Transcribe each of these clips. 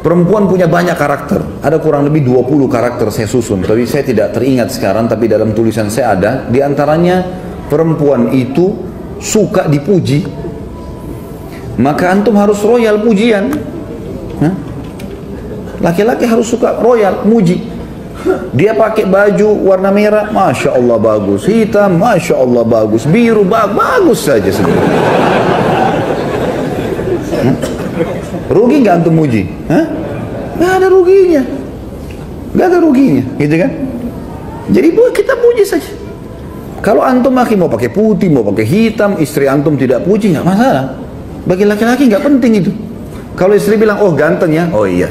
Perempuan punya banyak karakter. Ada kurang lebih 20 karakter saya susun. Tapi saya tidak teringat sekarang. Tapi dalam tulisan saya ada. Di antaranya perempuan itu suka dipuji. Maka antum harus royal pujian. Laki-laki harus suka royal, muji. Dia pakai baju warna merah, Masya Allah bagus. Hitam, Masya Allah bagus. Biru, bagus saja sebenarnya. Rugi nggak antum muji? Nggak ada ruginya, nggak ada ruginya, gitu kan? Jadi kita puji saja. Kalau antum mau pakai putih, mau pakai hitam, istri antum tidak puji, nggak masalah. Bagi laki-laki nggak penting itu. Kalau istri bilang, oh ganteng ya, oh iya,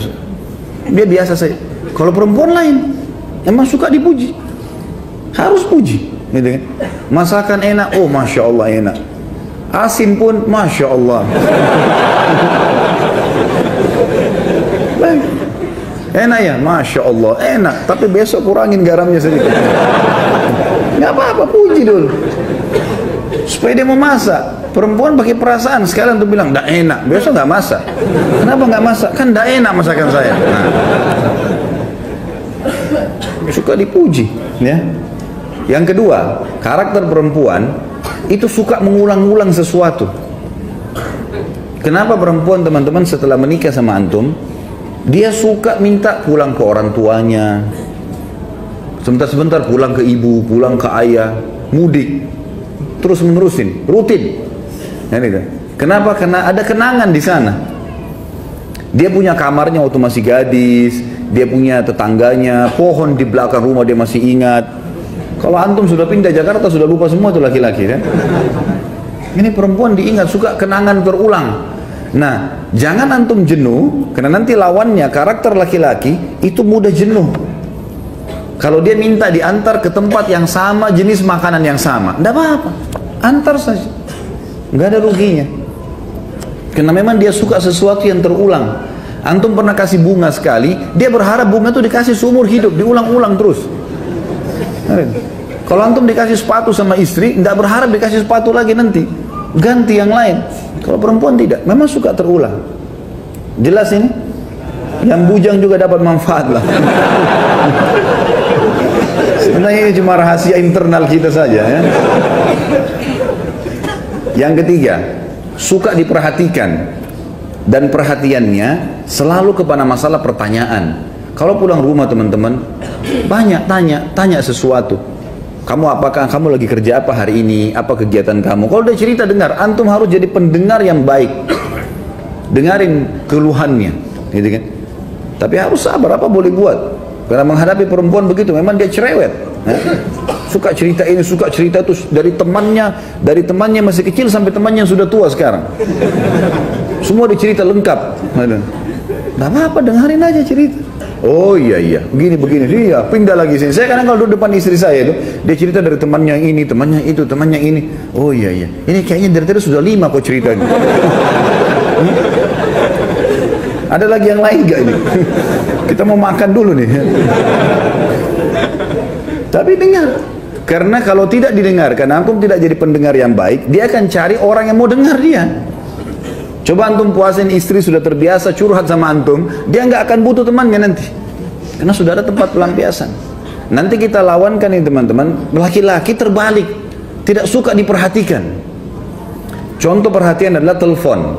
dia biasa saja. Kalau perempuan lain, emang suka dipuji, harus puji, gitu kan? Masakan enak, oh Masya Allah enak. Asin pun, Masya Allah. Enak ya, Masya Allah, enak. Tapi besok kurangin garamnya sedikit. Nggak apa-apa, puji dulu. Supaya dia mau masak. Perempuan pakai perasaan, sekalian tuh bilang, nggak enak, besok nggak masak. Kenapa nggak masak? Kan nggak enak masakan saya. Nah. Suka dipuji, ya. Yang kedua, karakter perempuan itu suka mengulang-ulang sesuatu. Kenapa perempuan teman-teman setelah menikah sama antum, dia suka minta pulang ke orang tuanya, sebentar-sebentar pulang ke ibu, pulang ke ayah, mudik, terus menerusin, rutin. Kenapa? Karena ada kenangan di sana. Dia punya kamarnya waktu masih gadis, dia punya tetangganya, pohon di belakang rumah dia masih ingat. Kalau antum sudah pindah Jakarta sudah lupa semua tuh laki-laki kan? Ini perempuan diingat, suka kenangan berulang. Nah, jangan antum jenuh, karena nanti lawannya karakter laki-laki itu mudah jenuh. Kalau dia minta diantar ke tempat yang sama, jenis makanan yang sama, tidak apa-apa, antar saja, nggak ada ruginya. Karena memang dia suka sesuatu yang terulang. Antum pernah kasih bunga sekali, dia berharap bunga itu dikasih seumur hidup, diulang-ulang terus. Kalau antum dikasih sepatu sama istri, tidak berharap dikasih sepatu lagi nanti, ganti yang lain. Kalau perempuan tidak, memang suka terulang. Jelas ini? Yang bujang juga dapat manfaat lah. Sebenarnya ini cuma rahasia internal kita saja ya. Yang ketiga, suka diperhatikan. Dan perhatiannya selalu kepada masalah pertanyaan. Kalau pulang rumah teman-teman, banyak tanya sesuatu. Apakah kamu lagi kerja apa hari ini? Apa kegiatan kamu? Kalau dia cerita dengar, antum harus jadi pendengar yang baik. Dengarin keluhannya, gitu kan? Tapi harus sabar, apa boleh buat? Karena menghadapi perempuan begitu, memang dia cerewet. Suka cerita ini, suka cerita itu dari temannya masih kecil sampai temannya yang sudah tua sekarang. Semua dicerita lengkap. Nggak apa-apa, dengarin aja cerita. Oh iya, begini, iya, pindah lagi sini. Saya kadang kalau duduk depan istri saya itu, dia cerita dari temannya ini, temannya itu, temannya ini. Oh iya, ini kayaknya dari tadi sudah 5 kok ceritanya. Ada lagi yang lain gak ini? Kita mau makan dulu nih. Tapi dengar. Karena kalau tidak didengarkan, antum tidak jadi pendengar yang baik, dia akan cari orang yang mau dengar dia. Coba antum puasin istri sudah terbiasa curhat sama antum, dia nggak akan butuh temannya nanti, karena sudah ada tempat pelampiasan. Nanti kita lawankan ini teman-teman, laki-laki terbalik, tidak suka diperhatikan. Contoh perhatian adalah telepon.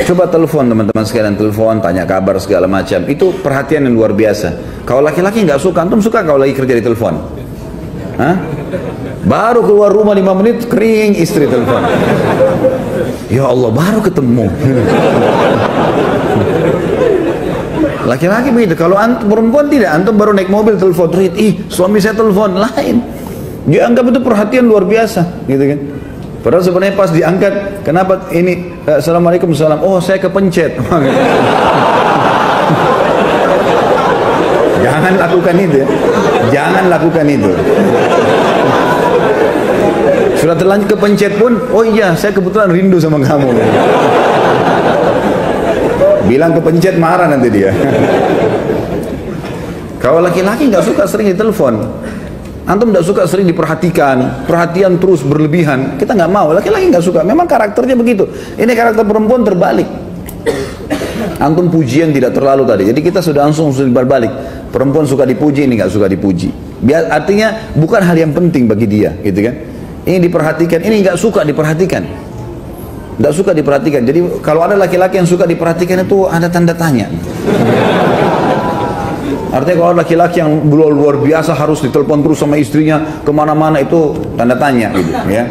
Coba telepon teman-teman sekalian, telepon, tanya kabar segala macam, itu perhatian yang luar biasa. Kalau laki-laki nggak suka, antum suka kalau lagi kerja di telepon? Hah? Baru keluar rumah 5 menit kering istri telepon. Ya Allah, baru ketemu. Laki-laki begitu. Kalau perempuan tidak, antum baru naik mobil telepon, suami saya telepon, lain. Dia anggap itu perhatian luar biasa, gitu kan? Padahal sebenarnya pas diangkat, kenapa ini? Assalamualaikum, salam. Oh, saya kepencet. Jangan lakukan itu ya. Jangan lakukan itu. Sudah terlanjur kepencet pun, oh iya, saya kebetulan rindu sama kamu. Bilang kepencet marah nanti dia. Kalau laki-laki nggak suka sering ditelepon, antum nggak suka sering diperhatikan, perhatian terus berlebihan, kita nggak mau. Laki-laki nggak suka, memang karakternya begitu. Ini karakter perempuan terbalik. Antum pujian tidak terlalu tadi. Jadi kita sudah langsung berbalik. Perempuan suka dipuji, ini nggak suka dipuji. Artinya bukan hal yang penting bagi dia, gitu kan? Ini diperhatikan, ini nggak suka diperhatikan. Nggak suka diperhatikan. Jadi kalau ada laki-laki yang suka diperhatikan itu ada tanda tanya. Artinya kalau laki-laki yang luar biasa harus ditelepon terus sama istrinya kemana-mana, itu tanda tanya, gitu, ya.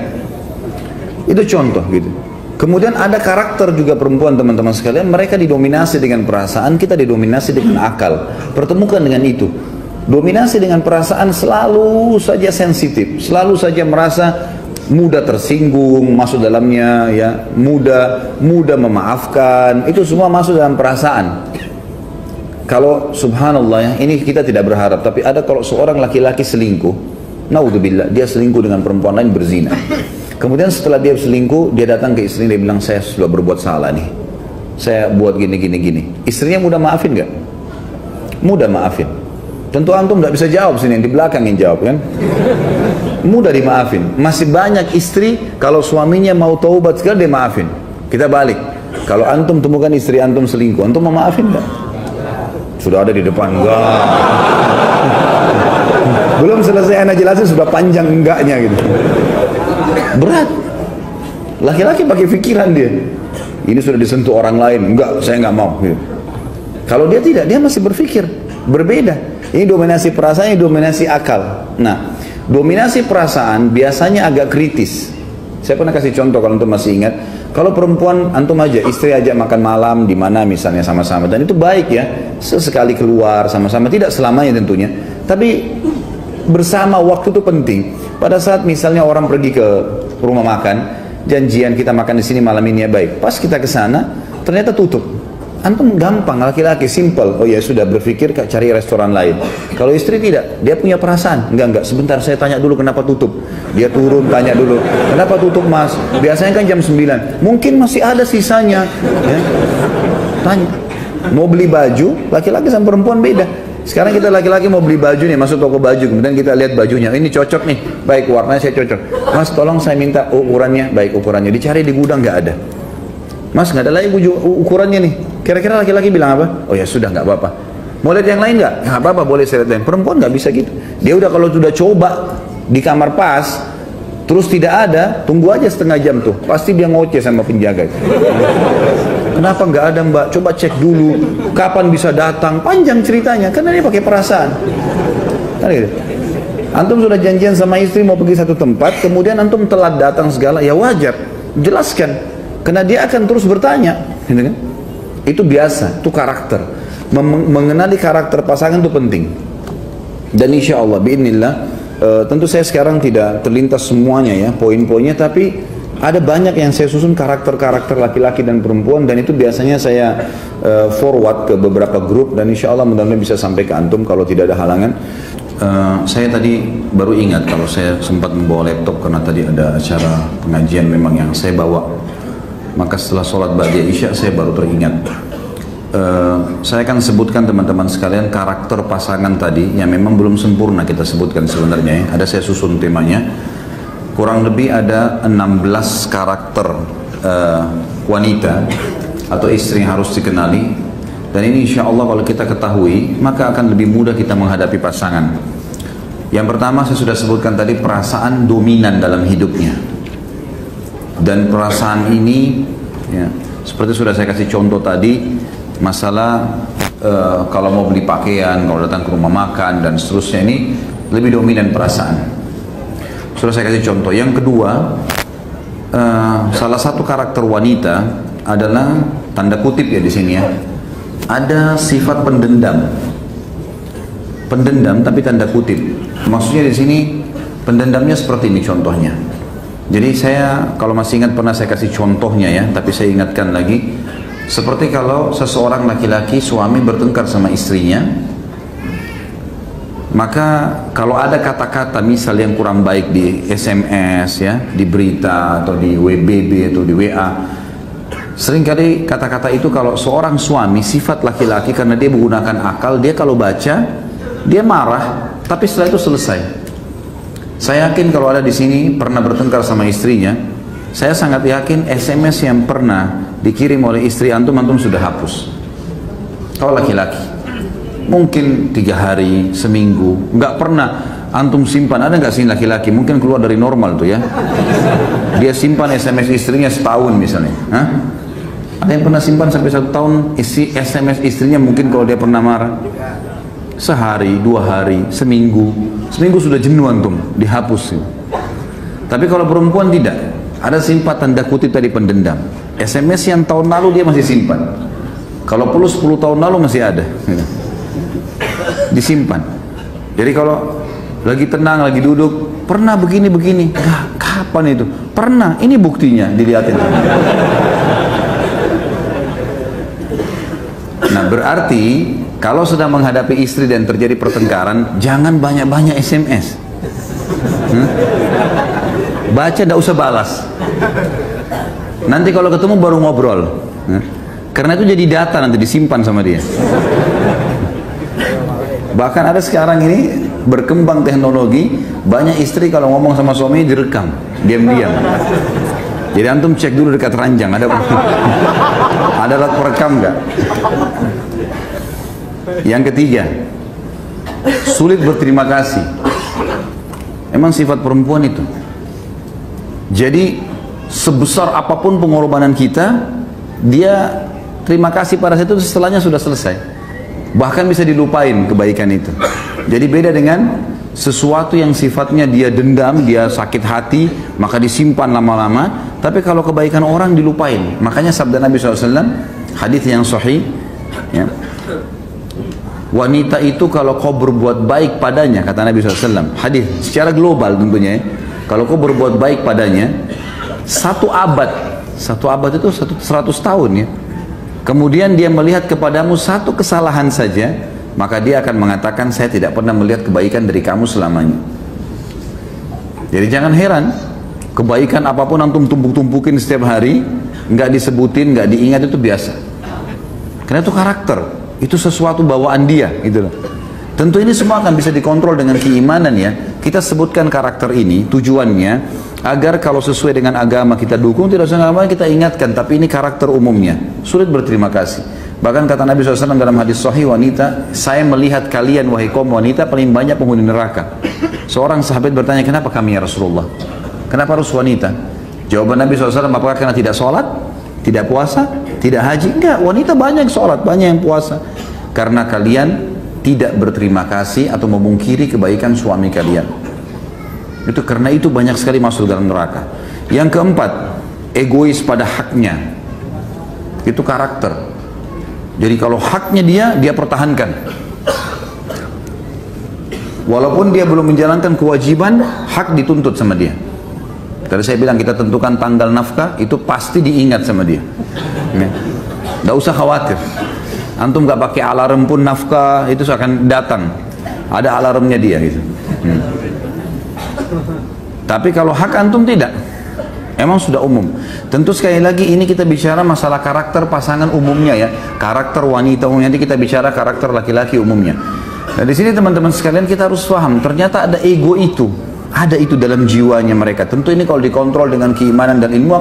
Itu contoh, gitu. Kemudian ada karakter juga perempuan, teman-teman sekalian, mereka didominasi dengan perasaan, kita didominasi dengan akal. Pertemukan dengan itu. Dominasi dengan perasaan selalu saja sensitif, selalu saja merasa mudah tersinggung, masuk dalamnya, ya, mudah memaafkan, itu semua masuk dalam perasaan. Kalau subhanallah ya, ini kita tidak berharap, tapi ada kalau seorang laki-laki selingkuh, naudzubillah, dia selingkuh dengan perempuan lain, berzina. Kemudian setelah dia selingkuh, dia datang ke istrinya, dia bilang, saya sudah berbuat salah nih, saya buat gini. Istrinya mudah maafin gak? Mudah maafin. Tentu antum tidak bisa jawab sini, yang di belakang yang jawab kan. Mudah dimaafin. Masih banyak istri kalau suaminya mau taubat sekali dia maafin. Kita balik. Kalau antum temukan istri antum selingkuh, antum mau maafin gak? Sudah ada di depan, enggak. Belum selesai anak jelasin sudah panjang enggaknya gitu. Berat. Laki-laki pakai pikiran dia. Ini sudah disentuh orang lain, enggak, saya enggak mau. Gitu. Kalau dia tidak, dia masih berpikir berbeda. Ini dominasi perasaan, ini dominasi akal. Nah, dominasi perasaan biasanya agak kritis. Saya pernah kasih contoh kalau antum masih ingat. Kalau perempuan antum aja, istri aja makan malam di mana misalnya sama-sama, dan itu baik ya, sesekali keluar sama-sama, tidak selamanya tentunya. Tapi bersama waktu itu penting. Pada saat misalnya orang pergi ke rumah makan, janjian kita makan di sini malam ini ya, baik. Pas kita ke sana, ternyata tutup. Antum gampang, laki-laki simple. Oh ya sudah, berpikir cari restoran lain. Kalau istri tidak, dia punya perasaan. Enggak, sebentar saya tanya dulu kenapa tutup. Dia turun tanya dulu, kenapa tutup mas? Biasanya kan jam 9. Mungkin masih ada sisanya. Ya. Tanya. Mau beli baju, laki-laki sama perempuan beda. Sekarang kita laki-laki mau beli baju nih, masuk toko baju, kemudian kita lihat bajunya, ini cocok nih, baik warnanya saya cocok. Mas tolong saya minta ukurannya, baik ukurannya, dicari di gudang nggak ada. Mas nggak ada lagi ukurannya nih. Kira-kira laki-laki bilang apa? Oh ya sudah, nggak apa-apa. Mau lihat yang lain nggak? Nggak apa-apa, boleh saya lihat yang. Perempuan nggak bisa gitu. Dia udah kalau sudah coba di kamar pas, terus tidak ada, tunggu aja setengah jam tuh. Pasti dia ngoceh sama penjaga. Kenapa nggak ada mbak? Coba cek dulu. Kapan bisa datang? Panjang ceritanya. Karena dia pakai perasaan. Antum sudah janjian sama istri mau pergi satu tempat, kemudian antum telat datang segala, ya wajar. Jelaskan. Karena dia akan terus bertanya. Gitu kan? Itu biasa. Itu karakter. Mengenali karakter pasangan itu penting. Dan insya Allah, biidznillah, tentu saya sekarang tidak terlintas semuanya ya, poin-poinnya, tapi ada banyak yang saya susun karakter-karakter laki-laki dan perempuan, dan itu biasanya saya forward ke beberapa grup, dan insya Allah mudah-mudahan bisa sampai ke antum kalau tidak ada halangan. Saya tadi baru ingat kalau saya sempat membawa laptop karena tadi ada acara pengajian memang yang saya bawa. Maka setelah sholat ba'da isya saya baru teringat. Saya akan sebutkan teman-teman sekalian karakter pasangan tadi yang memang belum sempurna kita sebutkan sebenarnya ya. Ada saya susun temanya. Kurang lebih ada 16 karakter wanita atau istri yang harus dikenali, dan ini insya Allah kalau kita ketahui maka akan lebih mudah kita menghadapi pasangan. Yang pertama saya sudah sebutkan tadi, perasaan dominan dalam hidupnya, dan perasaan ini ya, seperti sudah saya kasih contoh tadi, masalah kalau mau beli pakaian, kalau datang ke rumah makan dan seterusnya, ini lebih dominan perasaan. Sudah saya kasih contoh. Yang kedua, salah satu karakter wanita adalah tanda kutip ya di sini ya. Ada sifat pendendam. Pendendam tapi tanda kutip. Maksudnya di sini pendendamnya seperti ini contohnya. Jadi saya kalau masih ingat pernah saya kasih contohnya ya, tapi saya ingatkan lagi. Seperti kalau seseorang laki-laki suami bertengkar sama istrinya, maka kalau ada kata-kata misal yang kurang baik di SMS ya, di berita atau di WBB atau di WA, seringkali kata-kata itu kalau seorang suami sifat laki-laki karena dia menggunakan akal, dia kalau baca dia marah, tapi setelah itu selesai. Saya yakin kalau ada di sini pernah bertengkar sama istrinya, Saya sangat yakin SMS yang pernah dikirim oleh istri antum, antum sudah hapus. Kalau laki-laki, mungkin 3 hari, seminggu, nggak pernah antum simpan. Ada nggak sih laki-laki, mungkin keluar dari normal tuh ya, dia simpan SMS istrinya setahun misalnya. Hah? Ada yang pernah simpan sampai 1 tahun isi SMS istrinya, mungkin kalau dia pernah marah. Sehari, 2 hari, seminggu sudah jenuh antum, dihapus. Tapi kalau perempuan tidak, ada simpan tanda kutip tadi pendendam. SMS yang tahun lalu dia masih simpan. Kalau perlu 10 tahun lalu masih ada. Disimpan. Jadi kalau lagi tenang, lagi duduk, pernah begini-begini. Kapan itu? Pernah, ini buktinya, dilihatin. Nah berarti kalau sedang menghadapi istri dan terjadi pertengkaran, jangan banyak-banyak SMS. Baca, tidak usah balas. Nanti kalau ketemu baru ngobrol. Karena itu jadi data, nanti disimpan sama dia. Bahkan ada sekarang ini berkembang teknologi, banyak istri kalau ngomong sama suami direkam, diam-diam. Jadi antum cek dulu dekat ranjang, ada alat perekam nggak? Yang ketiga, sulit berterima kasih. Emang sifat perempuan itu. Jadi sebesar apapun pengorbanan kita, dia terima kasih pada saat itu, setelahnya sudah selesai. Bahkan bisa dilupain kebaikan itu. Jadi beda dengan sesuatu yang sifatnya dia dendam, dia sakit hati, maka disimpan lama-lama. Tapi kalau kebaikan orang dilupain. Makanya sabda Nabi SAW, hadis yang sahih, ya, wanita itu kalau kau berbuat baik padanya, kata Nabi SAW, hadis secara global tentunya ya, kalau kau berbuat baik padanya 1 abad itu 100 tahun ya, kemudian dia melihat kepadamu 1 kesalahan saja, maka dia akan mengatakan, saya tidak pernah melihat kebaikan dari kamu selamanya. Jadi jangan heran, kebaikan apapun antum tumpuk-tumpukin setiap hari, nggak disebutin, nggak diingat, itu biasa. Karena itu karakter, itu sesuatu bawaan dia, gitu loh. Tentu ini semua akan bisa dikontrol dengan keimanan ya. Kita sebutkan karakter ini, tujuannya agar kalau sesuai dengan agama kita dukung, tidak sesuai agama kita ingatkan, tapi ini karakter umumnya. Sulit berterima kasih. Bahkan kata Nabi SAW dalam hadis sahih, wanita, saya melihat kalian wahai kaum wanita paling banyak penghuni neraka. Seorang sahabat bertanya, kenapa kami ya Rasulullah? Kenapa harus wanita? Jawaban Nabi SAW, apakah karena tidak sholat, tidak puasa, tidak haji? Enggak, wanita banyak sholat, banyak yang puasa. Karena kalian tidak berterima kasih atau memungkiri kebaikan suami kalian. Itu karena itu banyak sekali masuk dalam neraka. Yang keempat, egois pada haknya. Itu karakter. Jadi kalau haknya dia pertahankan. Walaupun dia belum menjalankan kewajiban, hak dituntut sama dia. Tadi saya bilang kita tentukan tanggal nafkah, itu pasti diingat sama dia. Nggak usah khawatir. Antum nggak pakai alarm pun nafkah itu akan datang. Ada alarmnya dia gitu. Tapi kalau hak antum tidak, emang sudah umum. Tentu sekali lagi ini kita bicara masalah karakter pasangan umumnya ya, karakter wanita umumnya. Nanti kita bicara karakter laki-laki umumnya. Nah di sini teman-teman sekalian kita harus paham, ternyata ada ego itu, ada itu dalam jiwanya mereka. Tentu ini kalau dikontrol dengan keimanan dan ilmu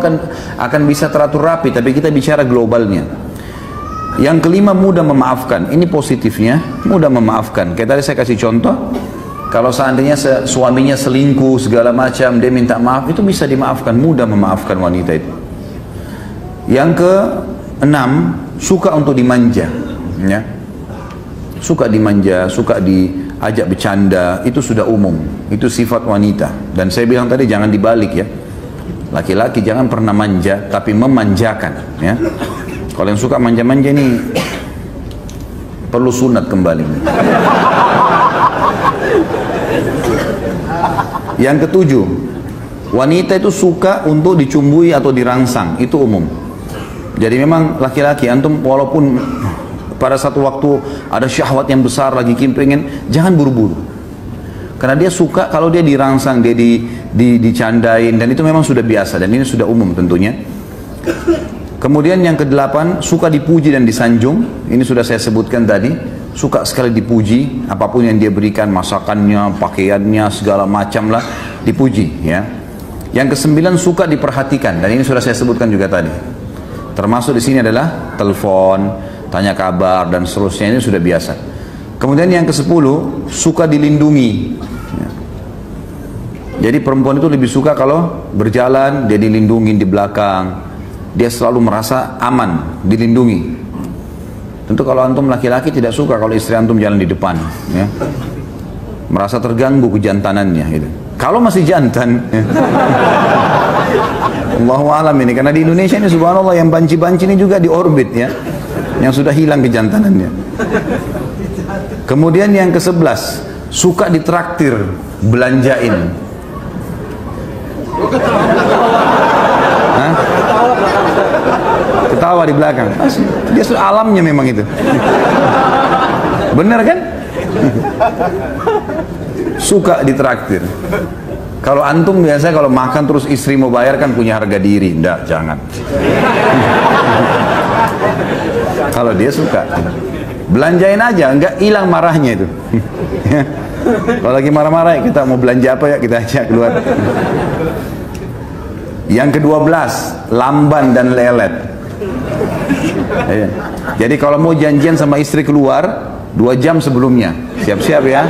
akan bisa teratur rapi. Tapi kita bicara globalnya. Yang kelima, mudah memaafkan. Ini positifnya, mudah memaafkan. Kayak tadi saya kasih contoh, kalau seandainya suaminya selingkuh segala macam, dia minta maaf, itu bisa dimaafkan, mudah memaafkan wanita itu. Yang keenam, suka untuk dimanja, ya. Suka dimanja, suka diajak bercanda, itu sudah umum, itu sifat wanita. Dan saya bilang tadi jangan dibalik ya. Laki-laki jangan pernah manja, tapi memanjakan, ya. Kalau yang suka manja-manja ini perlu sunat kembali. Yang ketujuh, wanita itu suka untuk dicumbui atau dirangsang, itu umum. Jadi memang laki-laki, antum walaupun pada satu waktu ada syahwat yang besar lagi pengen, jangan buru-buru. Karena dia suka kalau dia dirangsang, dia dicandain, dan itu memang sudah biasa, dan ini sudah umum tentunya. Kemudian yang kedelapan, suka dipuji dan disanjung. Ini sudah saya sebutkan tadi. Suka sekali dipuji, apapun yang dia berikan, masakannya, pakaiannya, segala macam lah, dipuji ya. Yang kesembilan, suka diperhatikan, dan ini sudah saya sebutkan juga tadi. Termasuk di sini adalah telepon, tanya kabar dan seterusnya, ini sudah biasa. Kemudian yang kesepuluh, suka dilindungi. Jadi perempuan itu lebih suka kalau berjalan dia dilindungi di belakang, dia selalu merasa aman, dilindungi. Tentu kalau antum laki-laki tidak suka kalau istri antum jalan di depan, ya. Merasa terganggu kejantanannya gitu. Kalau masih jantan, ya. Allahu alam ini, karena di Indonesia ini subhanallah yang banci-banci ini juga di orbit, ya, yang sudah hilang kejantanannya. Kemudian yang ke-11, suka ditraktir, belanjain. Hah? Ketawa di belakang. Dia sudah alamnya memang itu. Benar kan? Suka ditraktir. Kalau antum biasa kalau makan terus istri mau bayar kan punya harga diri. Enggak, jangan. Kalau dia suka, belanjain aja, enggak hilang marahnya itu. Kalau lagi marah-marah, kita mau belanja apa ya, kita ajak keluar. Yang ke-12, lamban dan lelet. Jadi kalau mau janjian sama istri keluar 2 jam sebelumnya, siap-siap ya.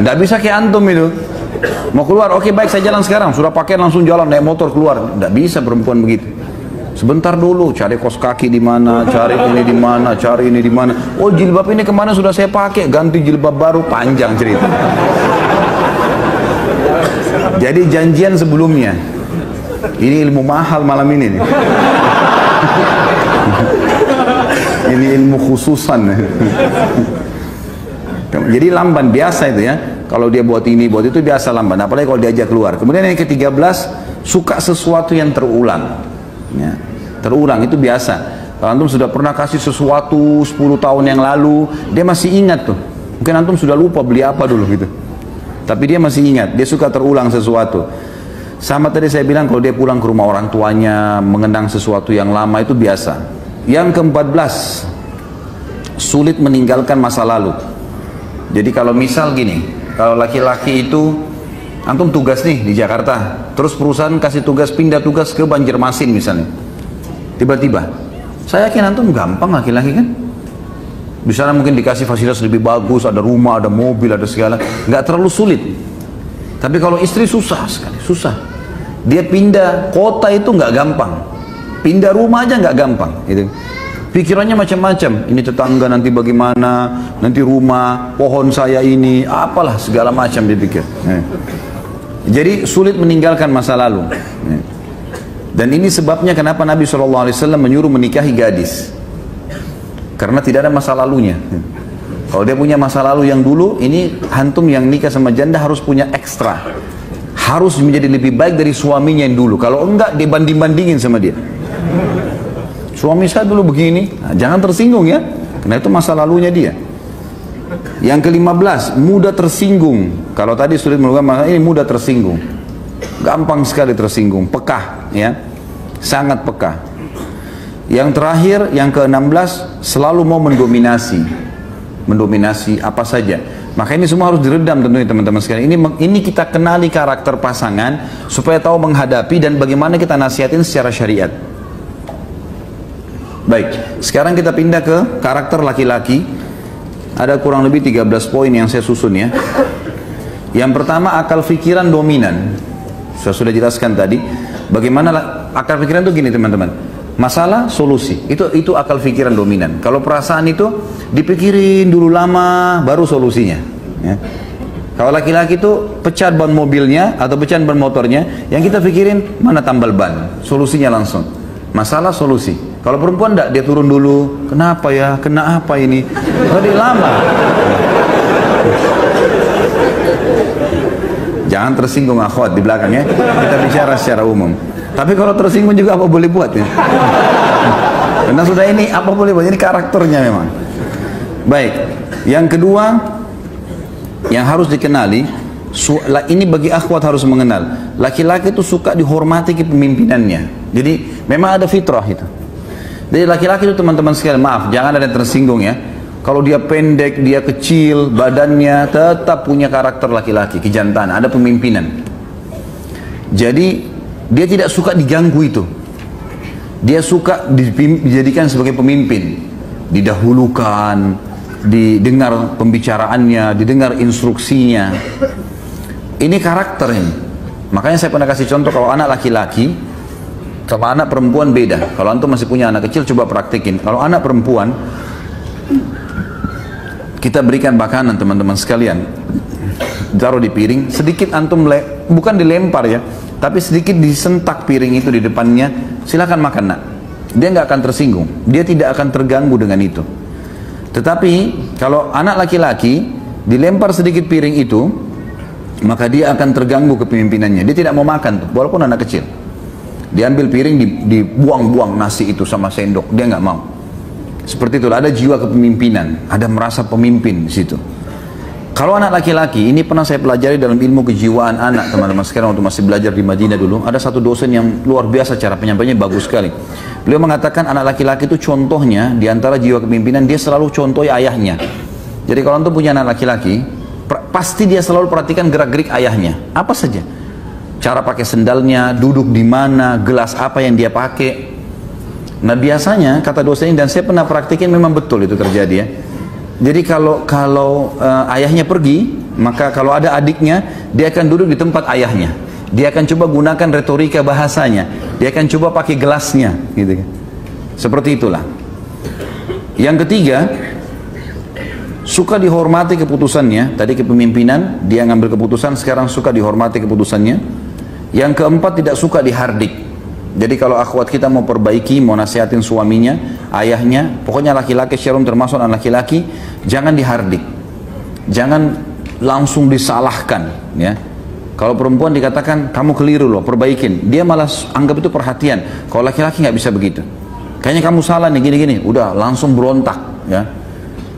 Nggak bisa kayak antum itu. Mau keluar, oke baik saya jalan sekarang. Sudah pakai langsung jalan, naik motor keluar. Nggak bisa perempuan begitu. Sebentar dulu, cari kos kaki di mana, cari ini di mana, cari ini di mana. Oh jilbab ini kemana sudah saya pakai, ganti jilbab baru, panjang cerita. Jadi janjian sebelumnya. Ini ilmu mahal malam ini nih. Ini ilmu khususan. Jadi lamban biasa itu ya. Kalau dia buat ini, buat itu biasa lamban. Apalagi kalau diajak keluar. Kemudian yang ke-13, suka sesuatu yang terulang. Ya, terulang itu biasa. Kalau antum sudah pernah kasih sesuatu 10 tahun yang lalu, dia masih ingat tuh. Mungkin antum sudah lupa beli apa dulu gitu. Tapi dia masih ingat, dia suka terulang sesuatu. Sama tadi saya bilang kalau dia pulang ke rumah orang tuanya, mengenang sesuatu yang lama itu biasa. Yang ke-14, sulit meninggalkan masa lalu. Jadi kalau misal gini, kalau laki-laki itu, antum tugas nih di Jakarta, terus perusahaan kasih tugas, pindah tugas ke Banjarmasin misalnya. Tiba-tiba, saya yakin antum gampang laki-laki kan? Di sana mungkin dikasih fasilitas lebih bagus, ada rumah, ada mobil, ada segala, nggak terlalu sulit. Tapi kalau istri susah sekali, susah. Dia pindah kota itu nggak gampang, pindah rumah aja nggak gampang. Gitu. Pikirannya macam-macam. Ini tetangga nanti bagaimana, nanti rumah, pohon saya ini, apalah segala macam dia pikir. Jadi sulit meninggalkan masa lalu. Dan ini sebabnya kenapa Nabi SAW menyuruh menikahi gadis. Karena tidak ada masa lalunya. Kalau dia punya masa lalu yang dulu, ini hantum yang nikah sama janda harus punya ekstra. Harus menjadi lebih baik dari suaminya yang dulu. Kalau enggak, dia banding-bandingin sama dia. Suami saya dulu begini, nah, jangan tersinggung ya. Karena itu masa lalunya dia. Yang ke-15, mudah tersinggung. Kalau tadi sulit melakukan masalah, ini mudah tersinggung. Gampang sekali tersinggung, pekah ya. Sangat pekah. Yang terakhir, yang ke-16, selalu mau mendominasi. Mendominasi apa saja. Maka ini semua harus diredam tentunya teman-teman sekalian. Ini kita kenali karakter pasangan supaya tahu menghadapi dan bagaimana kita nasihatin secara syariat. Baik, sekarang kita pindah ke karakter laki-laki. Ada kurang lebih 13 poin yang saya susun ya. Yang pertama, akal pikiran dominan. Saya sudah jelaskan tadi. Bagaimana akal pikiran itu gini teman-teman. Masalah, solusi. Itu akal pikiran dominan. Kalau perasaan itu dipikirin dulu lama, baru solusinya. Ya. Kalau laki-laki itu pecat ban mobilnya atau pecat ban motornya, yang kita pikirin mana tambal ban, solusinya langsung. Masalah, solusi. Kalau perempuan enggak, dia turun dulu. Kenapa ya? Kena apa ini? Lebih lama. Jangan tersinggung akhwat di belakang ya. Kita bicara secara umum. Tapi kalau tersinggung juga apa boleh buat ya? Karena sudah ini apa boleh buat, ini karakternya memang. Baik, yang kedua yang harus dikenali, ini bagi akhwat harus mengenal, laki-laki itu suka dihormati kepemimpinannya. Jadi memang ada fitrah itu. Jadi laki-laki itu teman-teman sekalian, maaf jangan ada yang tersinggung ya. Kalau dia pendek, dia kecil, badannya tetap punya karakter laki-laki, kejantan, ada pemimpinan. Jadi dia tidak suka diganggu itu. Dia suka dijadikan sebagai pemimpin, didahulukan, didengar pembicaraannya, didengar instruksinya. Ini karakter ini. Makanya saya pernah kasih contoh, kalau anak laki-laki sama anak perempuan beda. Kalau antum masih punya anak kecil, coba praktekin. Kalau anak perempuan, kita berikan makanan teman-teman sekalian, taruh di piring, sedikit antum bukan dilempar ya, tapi sedikit disentak piring itu di depannya, silakan makan nak. Dia nggak akan tersinggung, dia tidak akan terganggu dengan itu. Tetapi kalau anak laki-laki dilempar sedikit piring itu, maka dia akan terganggu kepemimpinannya. Dia tidak mau makan tuh, walaupun anak kecil. Diambil piring, dibuang-buang nasi itu sama sendok, dia nggak mau. Seperti itulah, ada jiwa kepemimpinan, ada merasa pemimpin di situ. Kalau anak laki-laki, ini pernah saya pelajari dalam ilmu kejiwaan anak, teman-teman sekarang waktu masih belajar di Madinah dulu, ada satu dosen yang luar biasa, cara penyampaiannya bagus sekali. Beliau mengatakan anak laki-laki itu contohnya, di antara jiwa kepemimpinan, dia selalu contohi ayahnya. Jadi kalau antum punya anak laki-laki, pasti dia selalu perhatikan gerak-gerik ayahnya, apa saja. Cara pakai sendalnya, duduk di mana, gelas apa yang dia pakai. Nah biasanya, kata dosen ini, dan saya pernah praktikin, memang betul itu terjadi ya. Jadi kalau ayahnya pergi, maka kalau ada adiknya, dia akan duduk di tempat ayahnya. Dia akan coba gunakan retorika bahasanya. Dia akan coba pakai gelasnya, gitu kan. Seperti itulah. Yang ketiga, suka dihormati keputusannya. Tadi kepemimpinan, dia ngambil keputusan, sekarang suka dihormati keputusannya. Yang keempat, tidak suka dihardik. Jadi kalau akhwat kita mau perbaiki, mau nasihatin suaminya, ayahnya, pokoknya laki-laki, syarum termasuk anak laki-laki, jangan dihardik, jangan langsung disalahkan. Ya, kalau perempuan dikatakan kamu keliru loh, perbaikin, dia malah anggap itu perhatian. Kalau laki-laki nggak bisa begitu. Kayaknya kamu salah nih, gini-gini, udah langsung berontak. Ya,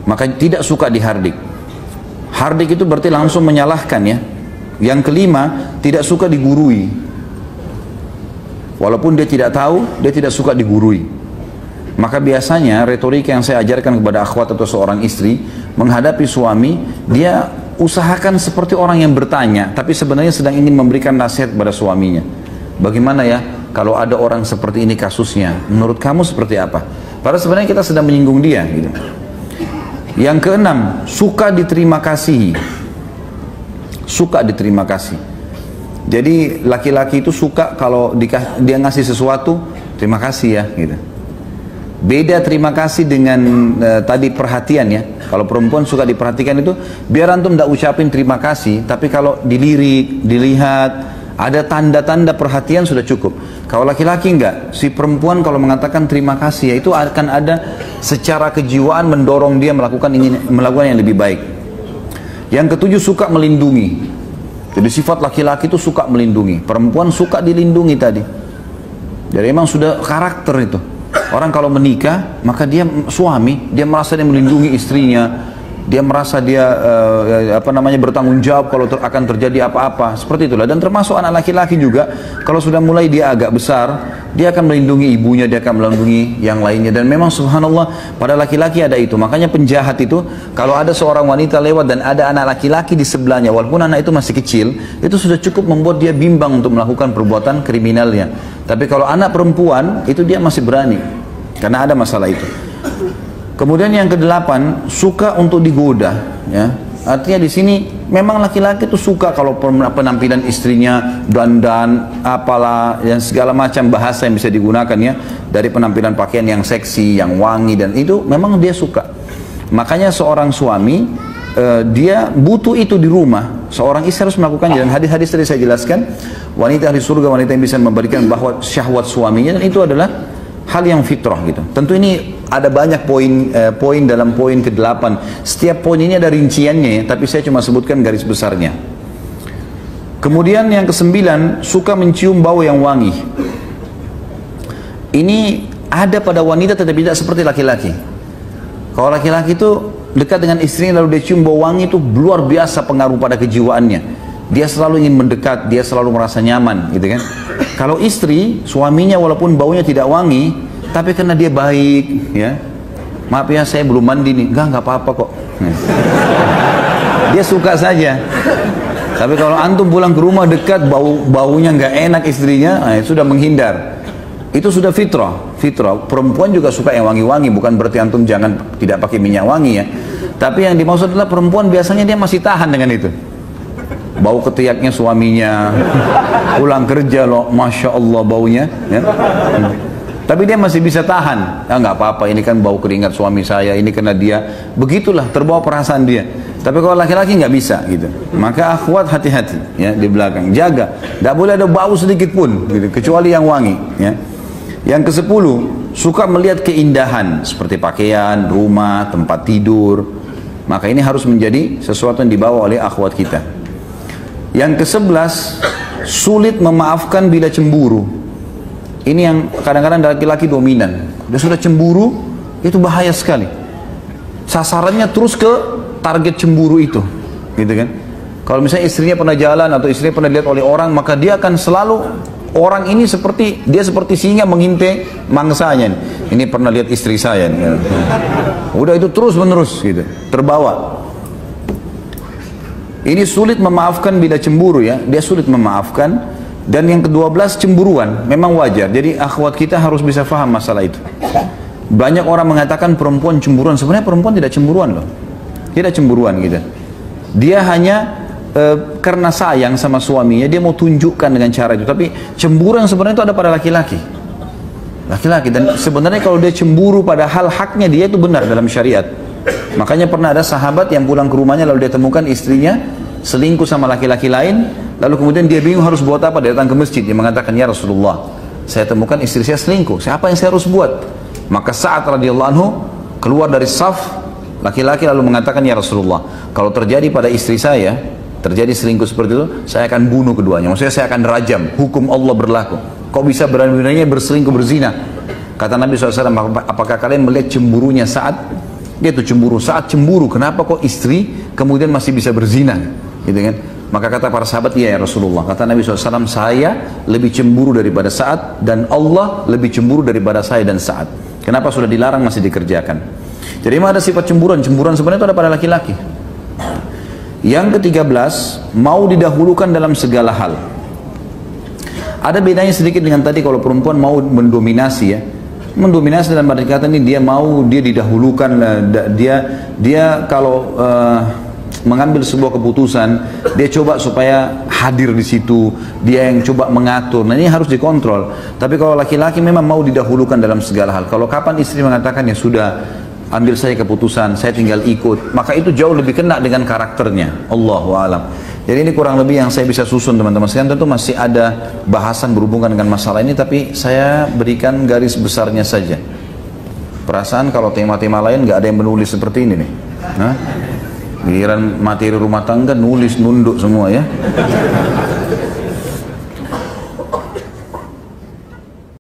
maka tidak suka dihardik. Hardik itu berarti langsung menyalahkan ya. Yang kelima, tidak suka digurui. Walaupun dia tidak tahu, dia tidak suka digurui. Maka biasanya retorika yang saya ajarkan kepada akhwat atau seorang istri menghadapi suami, dia usahakan seperti orang yang bertanya, tapi sebenarnya sedang ingin memberikan nasihat kepada suaminya. Bagaimana ya kalau ada orang seperti ini kasusnya? Menurut kamu seperti apa? Padahal sebenarnya kita sedang menyinggung dia. Gitu. Yang keenam, suka diterima kasih. Suka diterima kasih. Jadi laki-laki itu suka kalau dia ngasih sesuatu, terima kasih ya, gitu. Beda terima kasih dengan tadi perhatian ya. Kalau perempuan suka diperhatikan itu, biar antum tidak ucapin terima kasih, tapi kalau dilirik, dilihat, ada tanda-tanda perhatian sudah cukup. Kalau laki-laki enggak, si perempuan kalau mengatakan terima kasih, ya itu akan ada secara kejiwaan mendorong dia melakukan yang lebih baik. Yang ketujuh, suka melindungi. Jadi sifat laki-laki itu suka melindungi, perempuan suka dilindungi tadi. Jadi memang sudah karakter itu. Orang kalau menikah, maka dia suami, dia merasa dia melindungi istrinya, dia merasa dia bertanggung jawab kalau akan terjadi apa-apa, seperti itulah. Dan termasuk anak laki-laki juga, kalau sudah mulai dia agak besar, dia akan melindungi ibunya, dia akan melindungi yang lainnya. Dan memang subhanallah pada laki-laki ada itu. Makanya penjahat itu, kalau ada seorang wanita lewat dan ada anak laki-laki di sebelahnya, walaupun anak itu masih kecil, itu sudah cukup membuat dia bimbang untuk melakukan perbuatan kriminalnya. Tapi kalau anak perempuan, itu dia masih berani, karena ada masalah itu. Kemudian yang kedelapan, suka untuk digoda, ya. Artinya di sini memang laki-laki itu suka kalau penampilan istrinya dandan, apalah, yang segala macam bahasa yang bisa digunakan ya, dari penampilan pakaian yang seksi, yang wangi, dan itu memang dia suka. Makanya seorang suami dia butuh itu di rumah. Seorang istri harus melakukannya, dan hadis-hadis tadi saya jelaskan, wanita ahli surga, wanita yang bisa memberikan bahwa syahwat suaminya, dan itu adalah hal yang fitrah gitu. Tentu ini ada banyak poin dalam poin ke-8. Setiap poin ini ada rinciannya ya, tapi saya cuma sebutkan garis besarnya. Kemudian yang ke-9, suka mencium bau yang wangi. Ini ada pada wanita tetapi tidak seperti laki-laki. Kalau laki-laki itu dekat dengan istrinya lalu dia cium bau wangi, itu luar biasa pengaruh pada kejiwaannya. Dia selalu ingin mendekat, dia selalu merasa nyaman, gitu kan. Kalau istri, suaminya walaupun baunya tidak wangi, tapi karena dia baik, ya, maaf ya saya belum mandi nih, enggak apa-apa kok. Dia suka saja. Tapi kalau antum pulang ke rumah dekat, baunya nggak enak istrinya, sudah menghindar. Itu sudah fitrah. Perempuan juga suka yang wangi-wangi, bukan berarti antum jangan tidak pakai minyak wangi ya. Tapi yang dimaksud adalah perempuan biasanya dia masih tahan dengan itu. Bau ketiaknya suaminya, pulang kerja loh, masya Allah baunya. Ya. Tapi dia masih bisa tahan. Nggak apa-apa, ini kan bau keringat suami saya, ini karena dia. Begitulah, terbawa perasaan dia. Tapi kalau laki-laki nggak bisa gitu. Maka akhwat hati-hati ya di belakang. Jaga, nggak boleh ada bau sedikit pun gitu, kecuali yang wangi ya. Yang ke-10, suka melihat keindahan seperti pakaian, rumah, tempat tidur. Maka ini harus menjadi sesuatu yang dibawa oleh akhwat kita. Yang ke-11, sulit memaafkan bila cemburu. Ini yang kadang-kadang laki-laki dominan. Dia sudah cemburu, itu bahaya sekali. Sasarannya terus ke target cemburu itu, gitu kan? Kalau misalnya istrinya pernah jalan atau istrinya pernah dilihat oleh orang, maka dia akan selalu orang ini seperti singa mengintai mangsanya. Ini pernah lihat istri saya. Nih. Udah itu terus menerus, gitu, terbawa. Ini sulit memaafkan bila cemburu ya. Dia sulit memaafkan. Dan yang ke-12 cemburuan, memang wajar. Jadi akhwat kita harus bisa faham masalah itu. Banyak orang mengatakan perempuan cemburuan, sebenarnya perempuan tidak cemburuan loh. Tidak cemburuan gitu. Dia hanya karena sayang sama suaminya, dia mau tunjukkan dengan cara itu. Tapi cemburu yang sebenarnya itu ada pada laki-laki. Laki-laki, dan sebenarnya kalau dia cemburu pada hal haknya dia itu benar dalam syariat. Makanya pernah ada sahabat yang pulang ke rumahnya lalu dia temukan istrinya selingkuh sama laki-laki lain, lalu kemudian dia bingung harus buat apa. Dia datang ke masjid, dia mengatakan, ya Rasulullah, saya temukan istri saya selingkuh, siapa yang saya harus buat? Maka Sa'ad radhiyallahu anhu keluar dari saf laki-laki lalu mengatakan, ya Rasulullah, kalau terjadi pada istri saya terjadi selingkuh seperti itu, saya akan bunuh keduanya, maksudnya saya akan rajam, hukum Allah berlaku. Kok bisa berani-beraninya berselingkuh, berzina? Kata Nabi SAW, apakah kalian melihat cemburunya Sa'ad? Dia itu cemburu, Sa'ad cemburu, kenapa kok istri kemudian masih bisa berzina? Gitu kan? Maka kata para sahabat, iya ya Rasulullah. Kata Nabi SAW, saya lebih cemburu daripada Sa'ad, dan Allah lebih cemburu daripada saya dan Sa'ad. Kenapa sudah dilarang masih dikerjakan? Jadi memang ada sifat cemburuan. Cemburuan sebenarnya itu ada pada laki-laki. Yang ke-13, mau didahulukan dalam segala hal. Ada bedanya sedikit dengan tadi kalau perempuan mau mendominasi ya. Mendominasi dalam arti kata ini dia mau, dia didahulukan, dia kalau mengambil sebuah keputusan, dia coba supaya hadir di situ, dia yang coba mengatur. Nah ini harus dikontrol. Tapi kalau laki-laki memang mau didahulukan dalam segala hal. Kalau kapan istri mengatakan ya sudah, ambil saya keputusan, saya tinggal ikut, maka itu jauh lebih kena dengan karakternya. Allahu a'lam. Jadi ini kurang lebih yang saya bisa susun teman-teman sekalian. Tentu masih ada bahasan berhubungan dengan masalah ini, tapi saya berikan garis besarnya saja. Perasaan kalau tema-tema lain nggak ada yang menulis seperti ini nih. Giliran materi rumah tangga nulis nunduk semua ya.